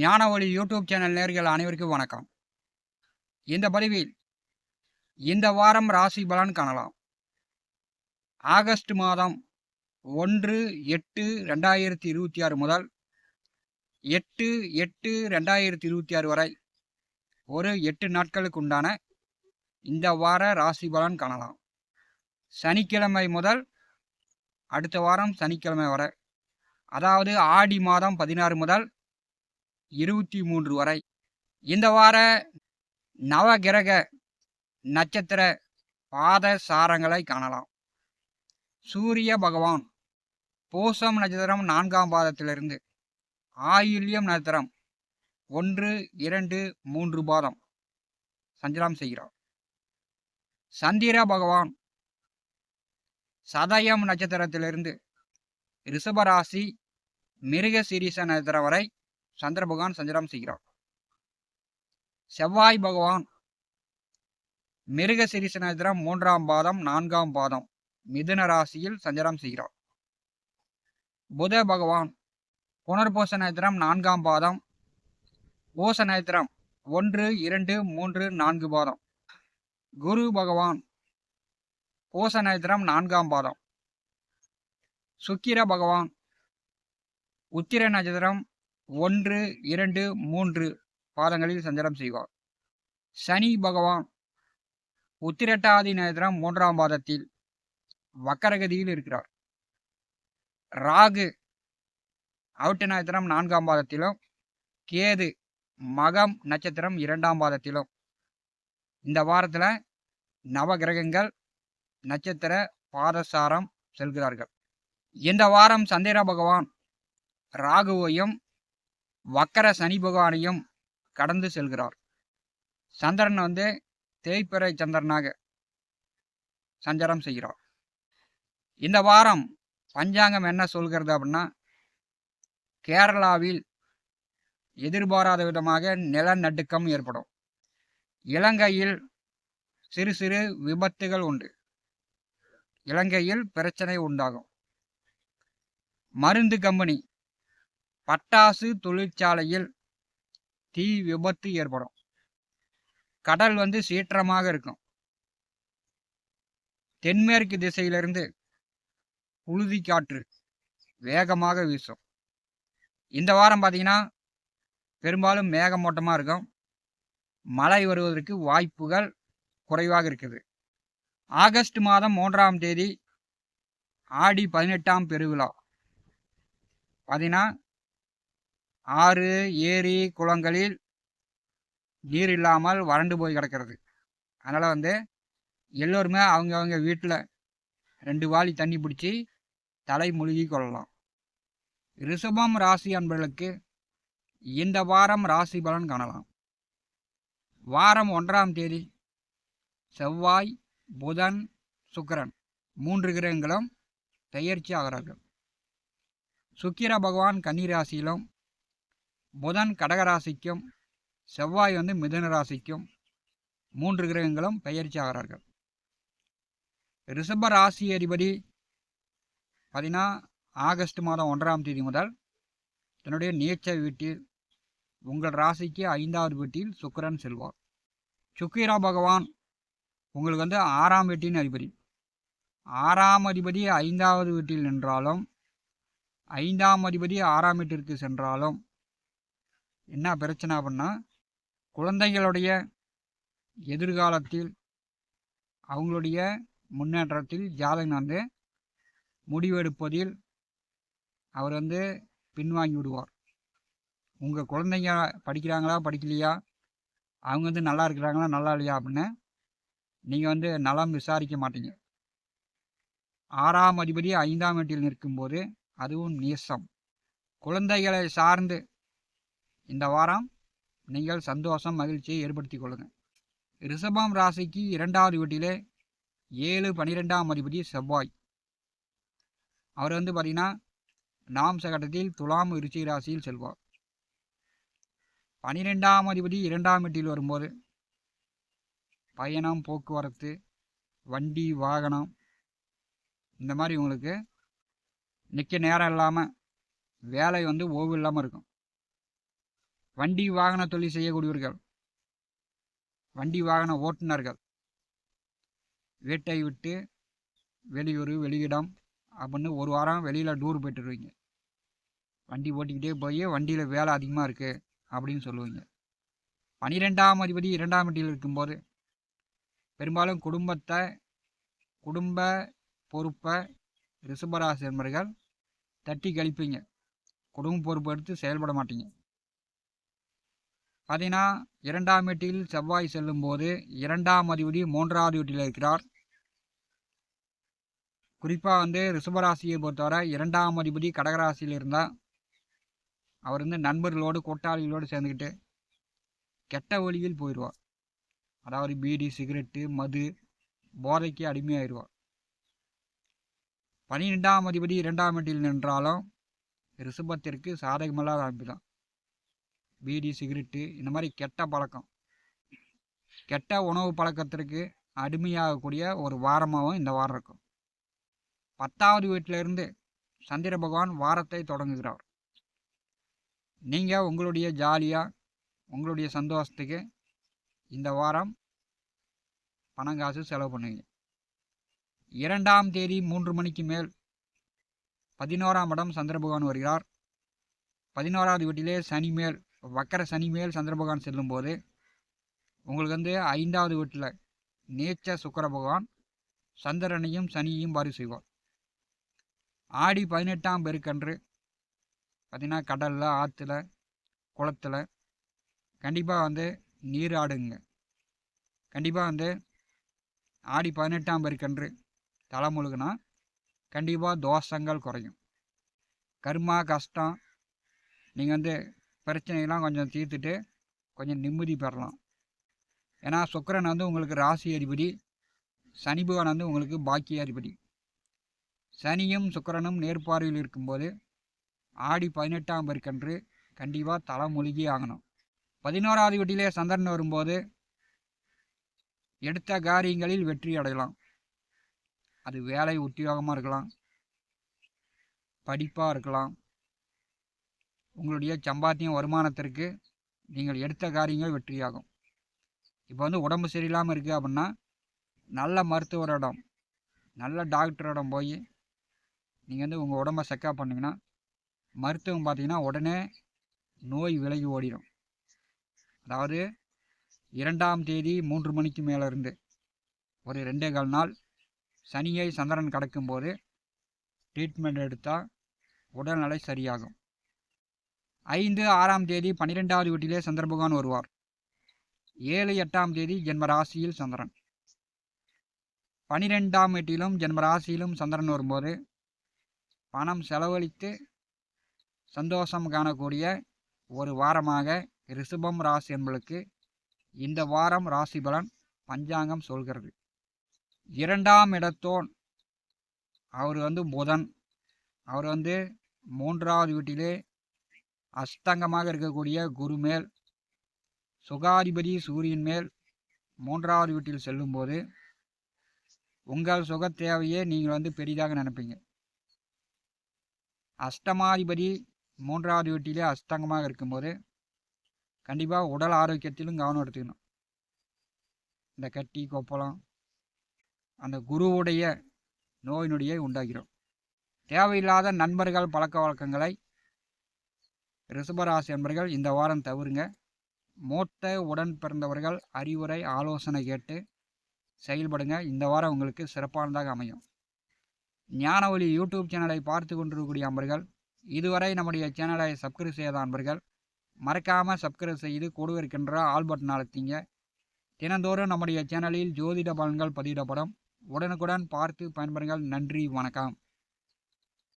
ஞான ஒளி YouTube channel நேயர்கள் அனைவருக்கும் வணக்கம். இந்த பதிவில் இந்த வாரம் ராசி பலன் காணலாம். ஆகஸ்ட் மாதம் 1/8/2026 முதல் 8/8/2026 வரை ஒரு 8 நாட்களுக்கு உண்டான இந்த வார ராசி பலன் காணலாம். சனிக்கிழமை முதல் அடுத்த வாரம் சனிக்கிழமை வரை, அதாவது ஆடி மாதம் 16 முதல் 23 வரை இந்த வார நவகிரக நட்சத்திர பாத சாரங்களை காணலாம். சூரிய பகவான் பூசம் நட்சத்திரம் 4ஆம் பாதத்திலிருந்து ஆயில்யம் நட்சத்திரம் 1, 2, 3 பாதம் சஞ்சாரம் செய்கிறார். சந்திர பகவான் சதயம் நட்சத்திரத்திலிருந்து ரிஷபராசி மிருக சீரிஷ நட்சத்திரம் வரை சந்திர பகவான் சஞ்சாரம் செய்கிறார். செவ்வாய் பகவான் மிருக சீரிஷ நட்சத்திரம் 3ஆம் பாதம் 4ஆம் பாதம் மிதுன ராசியில் சஞ்சாரம் செய்கிறார். புத பகவான் புனர்பூச நட்சத்திரம் 4ஆம் பாதம் பூச நட்சத்திரம் 1, 2, 3, 4 பாதம். குரு பகவான் பூச நட்சத்திரம் 4ஆம் பாதம். சுக்கிர பகவான் உத்திர நட்சத்திரம் 1, 2, 3 பாதங்களில் சஞ்சாரம் செய்வார். சனி பகவான் உத்திரட்டாதி நட்சத்திரம் 3ஆம் பாதத்தில் வக்கரகதியில் இருக்கிறார். ராகு அவிட்ட நட்சத்திரம் 4ஆம் பாதத்திலும், கேது மகம் நட்சத்திரம் 2ஆம் பாதத்திலும் இந்த வாரத்தில் நவகிரகங்கள் நட்சத்திர பாதசாரம் செல்கிறார்கள். இந்த வாரம் சந்திர பகவான் ராகுவையும் வக்கர சனி பகவானையும் கடந்து செல்கிறார். சந்திரன் தேய்பிறை சந்திரனாக சஞ்சாரம் செய்கிறார். இந்த வாரம் பஞ்சாங்கம் என்ன சொல்கிறது அப்படின்னா, கேரளாவில் எதிர்பாராத விதமாக நிலநடுக்கம் ஏற்படும். இலங்கையில் சிறு சிறு விபத்துகள் உண்டு. இலங்கையில் பிரச்சனை உண்டாகும். மருந்து கம்பெனி பட்டாசு தொழிற்சாலையில் தீ விபத்து ஏற்படும். கடல் சீற்றமாக இருக்கும். தென்மேற்கு திசையிலிருந்து புழுதி காற்று வேகமாக வீசும். இந்த வாரம் பார்த்தீங்கன்னா பெரும்பாலும் மேகமூட்டமாக இருக்கும். மழை வருவதற்கு வாய்ப்புகள் குறைவாக இருக்குது. ஆகஸ்ட் மாதம் 3ஆம் தேதி ஆடி 18ஆம் பெருவிழா பார்த்தீங்கன்னா ஆறு ஏரி குளங்களில் நீர் இல்லாமல் வறண்டு போய் கிடக்கிறது. அதனால் எல்லோருமே அவங்க வீட்டில் 2 வாளி தண்ணி பிடிச்சி தலை முழுகி கொள்ளலாம். ரிஷபம் ராசி அன்பர்களுக்கு இந்த வாரம் ராசி பலன் காணலாம். வாரம் 1ஆம் தேதி செவ்வாய் புதன் சுக்கிரன் 3 கிரகங்களும் பெயர்ச்சி ஆகிறார்கள். சுக்கிர பகவான் கன்னி ராசியிலும், புதன் கடகராசிக்கும், செவ்வாய் மிதுன ராசிக்கும் 3 கிரகங்களும் பெயர்ச்சி ஆகிறார்கள். ரிஷப ராசி அதிபதி பார்த்தீங்கன்னா ஆகஸ்ட் மாதம் 1ஆம் தேதி முதல் தன்னுடைய நீச்ச வீட்டில் உங்கள் ராசிக்கு 5வது வீட்டில் சுக்கிரன் செல்வார். சுக்கிர பகவான் உங்களுக்கு 6ஆம் வீட்டின் அதிபதி. 6ஆம் அதிபதி 5வது வீட்டில் நின்றாலும், 5ஆம் அதிபதி 6ஆம் வீட்டிற்கு சென்றாலும் என்ன பிரச்சனை அப்படின்னா, குழந்தைகளுடைய எதிர்காலத்தில் அவங்களுடைய முன்னேற்றத்தில் ஜாதகன் முடிவெடுப்பதில் அவர் பின்வாங்கி விடுவார். உங்கள் குழந்தைங்க படிக்கிறாங்களா படிக்கலையா, அவங்க நல்லா இருக்கிறாங்களா நல்லா இல்லையா அப்படின்னு நீங்கள் நலம் விசாரிக்க மாட்டீங்க. 6ஆம் அதிபதி 5ஆம் வீட்டில் நிற்கும்போது அதுவும் நீசம். குழந்தைகளை சார்ந்து இந்த வாரம் நீங்கள் சந்தோஷம் மகிழ்ச்சியை ஏற்படுத்தி கொள்ளுங்கள். ரிஷபம் ராசிக்கு 2வது வீட்டிலே 7, 12ஆம் அதிபதி செவ்வாய். அவர் பார்த்தீங்கன்னா நாம் சகட்டத்தில் துலாம் விருச்சிக ராசியில் செல்வார். 12ஆம் அதிபதி 2ஆம் வீட்டில் வரும்போது பயணம் போக்குவரத்து வண்டி வாகனம் இந்த மாதிரி உங்களுக்கு நிற்க நேரம் இல்லாமல் வேலை ஓய்வு இல்லாமல் இருக்கும். வண்டி வாகன தொழில் செய்யக்கூடியவர்கள், வண்டி வாகன ஓட்டுநர்கள், வீட்டை விட்டு வெளியூர் வெளியிடம் அப்படின்னு ஒரு வாரம் வெளியில் டூர் போய்ட்டுருவீங்க. வண்டி ஓட்டிக்கிட்டே போய் வண்டியில் வேலை அதிகமாக இருக்குது அப்படின்னு சொல்லுவீங்க. 12ஆம் அதிபதி 2ஆம் வீட்டில் இருக்கும்போது பெரும்பாலும் குடும்ப பொறுப்பை ரிஷபராசி என்பவர்கள் தட்டி கழிப்பீங்க. குடும்ப பொறுப்பு எடுத்து செயல்பட மாட்டீங்க. பார்த்தீங்கன்னா 2ஆம் வீட்டில் செவ்வாய் செல்லும்போது 2ஆம் அதிபதி 3ஆவது வீட்டில் இருக்கிறார். குறிப்பாக ரிஷபராசியை பொறுத்தவரை 2ஆம் அதிபதி கடகராசியில் இருந்தால் அவர் நண்பர்களோடு கூட்டாளிகளோடு சேர்ந்துக்கிட்டு கெட்ட வழியில் போயிடுவார். அதாவது பீடி, சிகரெட்டு, மது, போதைக்கு அடிமையாயிடுவார். 12ஆம் அதிபதி 2ஆம் வீட்டில் நின்றாலும் ரிஷபத்திற்கு சாதகமில்லாத அமைப்பு தான். பீடி, சிகரெட்டு இந்த மாதிரி கெட்ட பழக்கம், கெட்ட உணவு பழக்கத்திற்கு அடிமையாகக்கூடிய ஒரு வாரமாகவும் இந்த வாரம் இருக்கும். 10ஆவது வீட்டிலிருந்து சந்திர பகவான் வாரத்தை தொடங்குகிறார். நீங்கள் உங்களுடைய ஜாலியாக உங்களுடைய சந்தோஷத்துக்கு இந்த வாரம் பணம் காசு செலவு பண்ணுவீங்க. 2ஆம் தேதி 3 மணிக்கு மேல் 11ஆம் இடம் சந்திர பகவான் வருகிறார். 11ஆவது வீட்டிலே சனி மேல், வக்கர சனி மேல் சந்திர பகவான் செல்லும்போது உங்களுக்கு 5ஆவது வீட்டில் நீச்ச சுக்கிர பகவான் சந்திரனையும் சனியையும் பாரி செய்வார். ஆடி 18ஆம் பெருக்கன்று பார்த்திங்கன்னா கடலில், ஆற்றுல, குளத்தில் கண்டிப்பாக நீராடுங்க. கண்டிப்பாக ஆடி 18ஆம் பெருக்கன்று தலை முழுகுனா கண்டிப்பாக தோஷங்கள் குறையும். கர்மா கஷ்டம் நீங்கள் பிரச்சனைலாம் கொஞ்சம் தீர்த்துட்டு கொஞ்சம் நிம்மதி பெறலாம். ஏன்னா சுக்கிரன் உங்களுக்கு ராசி அதிபதி, சனி பகவான் உங்களுக்கு பாக்கிய அதிபதி. சனியும் சுக்கிரனும் நேர்பார்வையில் இருக்கும்போது ஆடி 18ஆம் பெருக்கன்று கண்டிப்பாக தலை முழுகி ஆகணும். 11ஆவது வீட்டிலே சந்திரன் வரும்போது எடுத்த காரியங்களில் வெற்றி அடையலாம். அது வேலை உத்தியோகமாக இருக்கலாம், படிப்பாக இருக்கலாம். உங்களுடைய சம்பாத்தியம் வருமானத்திற்கு நீங்கள் எடுத்த காரியங்கள் வெற்றியாகும். இப்போ உடம்பு சரியில்லாமல் இருக்குது அப்படின்னா நல்ல மருத்துவரிடம், நல்ல டாக்டரிடம் போய் நீங்கள் உங்கள் உடம்பை செக்கப் பண்ணிங்கன்னா மருத்துவம் பார்த்தீங்கன்னா உடனே நோய் விலகி ஓடிடும். அதாவது 2ஆம் தேதி 3 மணிக்கு மேலே இருந்து ஒரு 2.25 நாள் சனியை சந்திரன் கடக்கும்போது ட்ரீட்மெண்ட் எடுத்தால் உடல்நிலை சரியாகும். 5, 6ஆம் தேதி 12ஆவது வீட்டிலே சந்திர பகவான் வருவார். 7, 8ஆம் தேதி ஜென்ம ராசியில் சந்திரன், 12ஆம் வீட்டிலும் ஜென்ம ராசியிலும் சந்திரன் வரும்போது பணம் செலவழித்து சந்தோஷம் காணக்கூடிய ஒரு வாரமாக ரிஷபம் ராசி என்பதற்கு இந்த வாரம் ராசி பலன் பஞ்சாங்கம் சொல்கிறது. 2ஆம் இடத்தோன் அவர் புதன், அவர் 3ஆவது வீட்டிலே அஸ்தங்கமாக இருக்கக்கூடிய குரு மேல், சுகாதிபதி சூரியன் மேல் 3ஆவது வீட்டில் செல்லும்போது உங்கள் சுக தேவையே நீங்கள் பெரிதாக நினைப்பீங்க. அஷ்டமாதிபதி 3ஆவது வீட்டிலே அஸ்தங்கமாக இருக்கும்போது கண்டிப்பாக உடல் ஆரோக்கியத்திலும் கவனம் எடுத்துக்கணும். இந்த கட்டி கொப்பளம் அந்த குருவுடைய நோய் நொடியை உண்டாகிறோம். தேவையில்லாத நண்பர்கள் பழக்க வழக்கங்களை ரிஷபராசி என்பர்கள் இந்த வாரம் தவிருங்க. மூத்த உடன் பிறந்தவர்கள் அறிவுரை ஆலோசனை கேட்டு செயல்படுங்க. இந்த வாரம் உங்களுக்கு சிறப்பானதாக அமையும். ஞானவழி யூடியூப் சேனலை பார்த்து கொண்டிருக்கக்கூடிய அன்பர்கள், இதுவரை நம்முடைய சேனலை சப்ஸ்கிரைப் செய்யாத அன்பர்கள் மறக்காமல் சப்ஸ்கிரைப் செய்து கூட இருக்கின்ற ஆல் பட்டன் அழுத்திங்க. தினந்தோறும் நம்முடைய சேனலில் ஜோதிட பலன்கள் பதிவிடப்படும். உடனுக்குடன் பார்த்து பயன்பெறுங்கள். நன்றி, வணக்கம்.